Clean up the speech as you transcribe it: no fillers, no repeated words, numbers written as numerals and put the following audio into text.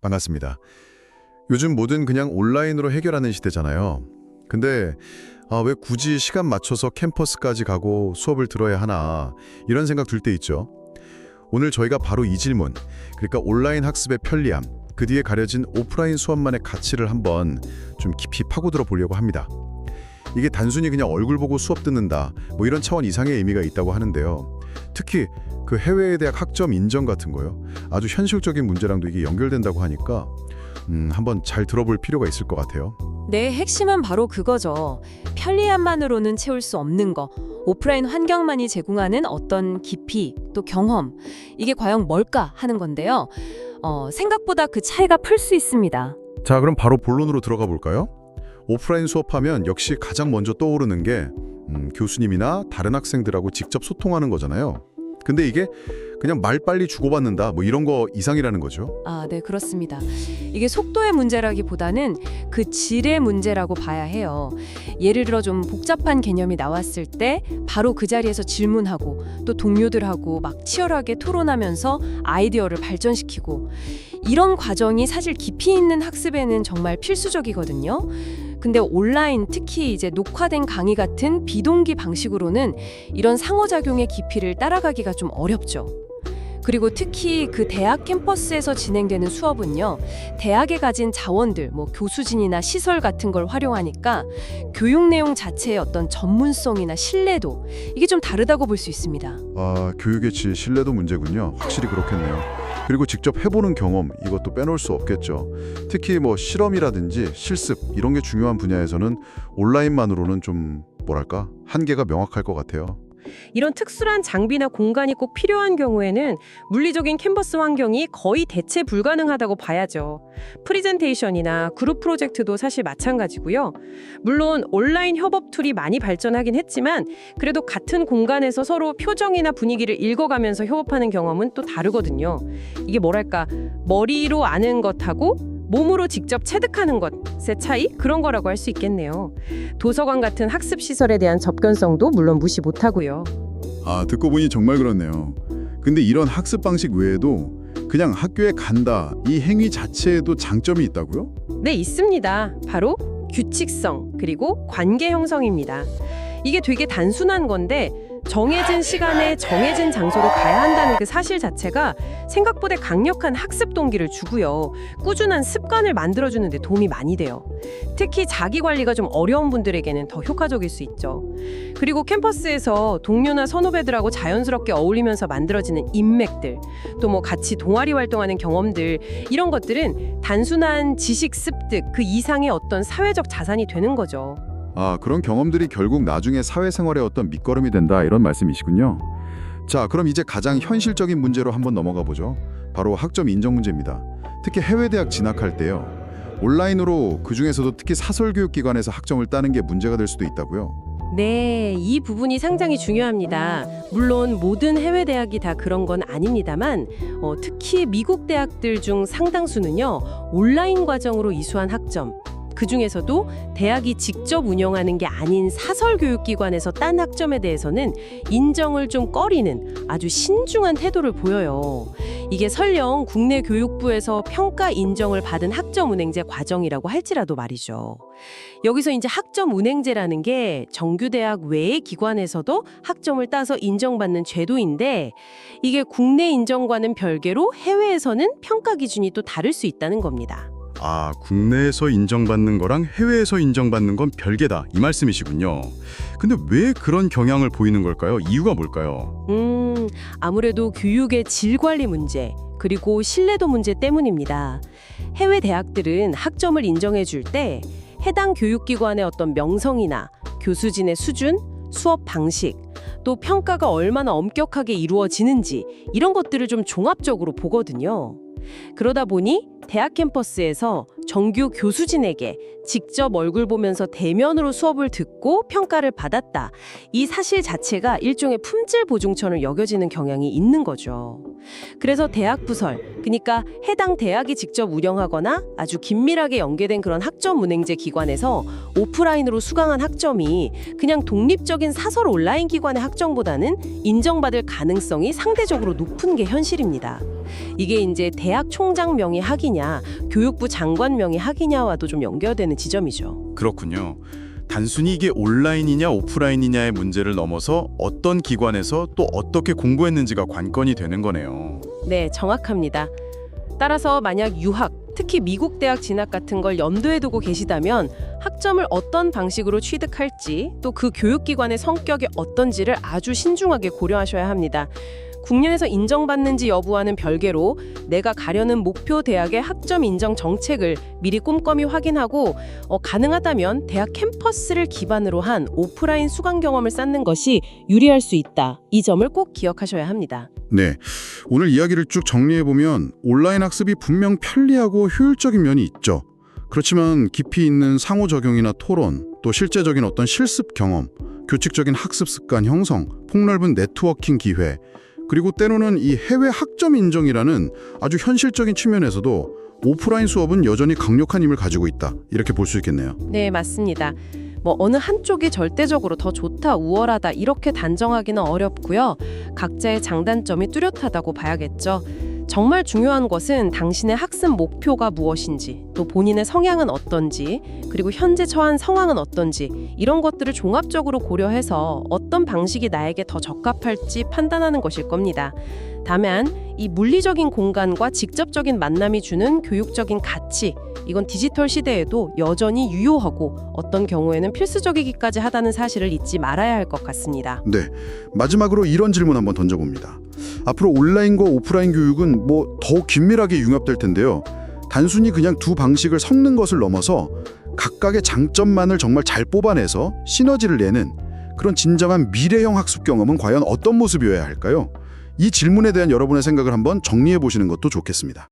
반갑습니다. 요즘 뭐든 그냥 온라인으로 해결하는 시대잖아요. 근데 왜 굳이 시간 맞춰서 캠퍼스까지 가고 수업을 들어야 하나 이런 생각 들 때 있죠. 오늘 저희가 바로 이 질문, 그러니까 온라인 학습의 편리함, 그 뒤에 가려진 오프라인 수업만의 가치를 한번 좀 깊이 파고들어 보려고 합니다. 이게 단순히 그냥 얼굴 보고 수업 듣는다, 뭐 이런 차원 이상의 의미가 있다고 하는데요. 특히 그 해외의 대학 학점 인정 같은 거요. 아주 현실적인 문제랑도 이게 연결된다고 하니까 한번 잘 들어볼 필요가 있을 것 같아요. 네, 핵심은 바로 그거죠. 편리함만으로는 채울 수 없는 거. 오프라인 환경만이 제공하는 어떤 깊이, 또 경험. 이게 과연 뭘까 하는 건데요. 생각보다 그 차이가 클 수 있습니다. 자, 그럼 바로 본론으로 들어가 볼까요? 오프라인 수업하면 역시 가장 먼저 떠오르는 게 교수님이나 다른 학생들하고 직접 소통하는 거잖아요. 근데 이게 그냥 말 빨리 주고받는다 뭐 이런 거 이상이라는 거죠. 아, 네, 그렇습니다. 이게 속도의 문제라기보다는 그 질의 문제라고 봐야 해요. 예를 들어 좀 복잡한 개념이 나왔을 때 바로 그 자리에서 질문하고 또 동료들하고 막 치열하게 토론하면서 아이디어를 발전시키고 이런 과정이 사실 깊이 있는 학습에는 정말 필수적이거든요. 근데 온라인, 특히 이제 녹화된 강의 같은 비동기 방식으로는 이런 상호작용의 깊이를 따라가기가 좀 어렵죠. 그리고 특히 그 대학 캠퍼스에서 진행되는 수업은요, 대학에 가진 자원들, 뭐 교수진이나 시설 같은 걸 활용하니까 교육 내용 자체의 어떤 전문성이나 신뢰도, 이게 좀 다르다고 볼 수 있습니다. 아, 교육의 질, 신뢰도 문제군요. 확실히 그렇겠네요. 그리고 직접 해보는 경험, 이것도 빼놓을 수 없겠죠. 특히 뭐 실험이라든지 실습 이런 게 중요한 분야에서는 온라인만으로는 좀 뭐랄까 한계가 명확할 것 같아요. 이런 특수한 장비나 공간이 꼭 필요한 경우에는 물리적인 캔버스 환경이 거의 대체 불가능하다고 봐야죠. 프리젠테이션이나 그룹 프로젝트도 사실 마찬가지고요. 물론 온라인 협업 툴이 많이 발전하긴 했지만 그래도 같은 공간에서 서로 표정이나 분위기를 읽어가면서 협업하는 경험은 또 다르거든요. 이게 뭐랄까, 머리로 아는 것하고 몸으로 직접 체득하는 것의 차이? 그런 거라고 할 수 있겠네요. 도서관 같은 학습 시설에 대한 접근성도 물론 무시 못하고요. 아, 듣고 보니 정말 그렇네요. 근데 이런 학습 방식 외에도 그냥 학교에 간다, 이 행위 자체에도 장점이 있다고요? 네, 있습니다. 바로 규칙성, 그리고 관계 형성입니다. 이게 되게 단순한 건데 정해진 시간에 정해진 장소로 가야 한다는 그 사실 자체가 생각보다 강력한 학습 동기를 주고요. 꾸준한 습관을 만들어주는 데 도움이 많이 돼요. 특히 자기 관리가 좀 어려운 분들에게는 더 효과적일 수 있죠. 그리고 캠퍼스에서 동료나 선후배들하고 자연스럽게 어울리면서 만들어지는 인맥들, 또 뭐 같이 동아리 활동하는 경험들, 이런 것들은 단순한 지식 습득 그 이상의 어떤 사회적 자산이 되는 거죠. 아, 그런 경험들이 결국 나중에 사회생활의 어떤 밑거름이 된다, 이런 말씀이시군요. 자, 그럼 이제 가장 현실적인 문제로 한번 넘어가 보죠. 바로 학점 인정 문제입니다. 특히 해외 대학 진학할 때요. 온라인으로 그중에서도 특히 사설교육기관에서 학점을 따는 게 문제가 될 수도 있다고요. 네, 이 부분이 상당히 중요합니다. 물론 모든 해외 대학이 다 그런 건 아닙니다만 특히 미국 대학들 중 상당수는요, 온라인 과정으로 이수한 학점, 그중에서도 대학이 직접 운영하는 게 아닌 사설교육기관에서 딴 학점에 대해서는 인정을 좀 꺼리는 아주 신중한 태도를 보여요. 이게 설령 국내 교육부에서 평가 인정을 받은 학점 운행제 과정이라고 할지라도 말이죠. 여기서 이제 학점 운행제라는 게 정규대학 외의 기관에서도 학점을 따서 인정받는 제도인데 이게 국내 인정과는 별개로 해외에서는 평가 기준이 또 다를 수 있다는 겁니다. 아, 국내에서 인정받는 거랑 해외에서 인정받는 건 별개다, 이 말씀이시군요. 근데 왜 그런 경향을 보이는 걸까요? 이유가 뭘까요? 아무래도 교육의 질 관리 문제, 그리고 신뢰도 문제 때문입니다. 해외 대학들은 학점을 인정해 줄 때 해당 교육기관의 어떤 명성이나 교수진의 수준, 수업 방식, 또 평가가 얼마나 엄격하게 이루어지는지 이런 것들을 좀 종합적으로 보거든요. 그러다 보니 대학 캠퍼스에서 정규 교수진에게 직접 얼굴 보면서 대면으로 수업을 듣고 평가를 받았다. 이 사실 자체가 일종의 품질 보증처럼 여겨지는 경향이 있는 거죠. 그래서 대학 부설, 그러니까 해당 대학이 직접 운영하거나 아주 긴밀하게 연계된 그런 학점 운행제 기관에서 오프라인으로 수강한 학점이 그냥 독립적인 사설 온라인 기관의 학점보다는 인정받을 가능성이 상대적으로 높은 게 현실입니다. 이게 이제 대학 총장 명의 학위냐, 교육부 장관 명의 학위냐와도 좀 연결되는 지점이죠. 그렇군요. 단순히 이게 온라인이냐 오프라인이냐의 문제를 넘어서 어떤 기관에서 또 어떻게 공부했는지가 관건이 되는 거네요. 네, 정확합니다. 따라서 만약 유학, 특히 미국 대학 진학 같은 걸 염두에 두고 계시다면 학점을 어떤 방식으로 취득할지 또 그 교육기관의 성격이 어떤지를 아주 신중하게 고려하셔야 합니다. 국내에서 인정받는지 여부와는 별개로 내가 가려는 목표 대학의 학점 인정 정책을 미리 꼼꼼히 확인하고 가능하다면 대학 캠퍼스를 기반으로 한 오프라인 수강 경험을 쌓는 것이 유리할 수 있다. 이 점을 꼭 기억하셔야 합니다. 네, 오늘 이야기를 쭉 정리해보면 온라인 학습이 분명 편리하고 효율적인 면이 있죠. 그렇지만 깊이 있는 상호작용이나 토론, 또 실제적인 어떤 실습 경험, 규칙적인 학습 습관 형성, 폭넓은 네트워킹 기회, 그리고 때로는 이 해외 학점 인정이라는 아주 현실적인 측면에서도 오프라인 수업은 여전히 강력한 힘을 가지고 있다. 이렇게 볼 수 있겠네요. 네, 맞습니다. 어느 한쪽이 절대적으로 더 좋다, 우월하다 이렇게 단정하기는 어렵고요. 각자의 장단점이 뚜렷하다고 봐야겠죠. 정말 중요한 것은 당신의 학습 목표가 무엇인지, 또 본인의 성향은 어떤지, 그리고 현재 처한 상황은 어떤지 이런 것들을 종합적으로 고려해서 어떤 방식이 나에게 더 적합할지 판단하는 것일 겁니다. 다만 이 물리적인 공간과 직접적인 만남이 주는 교육적인 가치, 이건 디지털 시대에도 여전히 유효하고 어떤 경우에는 필수적이기까지 하다는 사실을 잊지 말아야 할 것 같습니다. 네, 마지막으로 이런 질문 한번 던져봅니다. 앞으로 온라인과 오프라인 교육은 더욱 긴밀하게 융합될 텐데요. 단순히 그냥 두 방식을 섞는 것을 넘어서 각각의 장점만을 정말 잘 뽑아내서 시너지를 내는 그런 진정한 미래형 학습 경험은 과연 어떤 모습이어야 할까요? 이 질문에 대한 여러분의 생각을 한번 정리해 보시는 것도 좋겠습니다.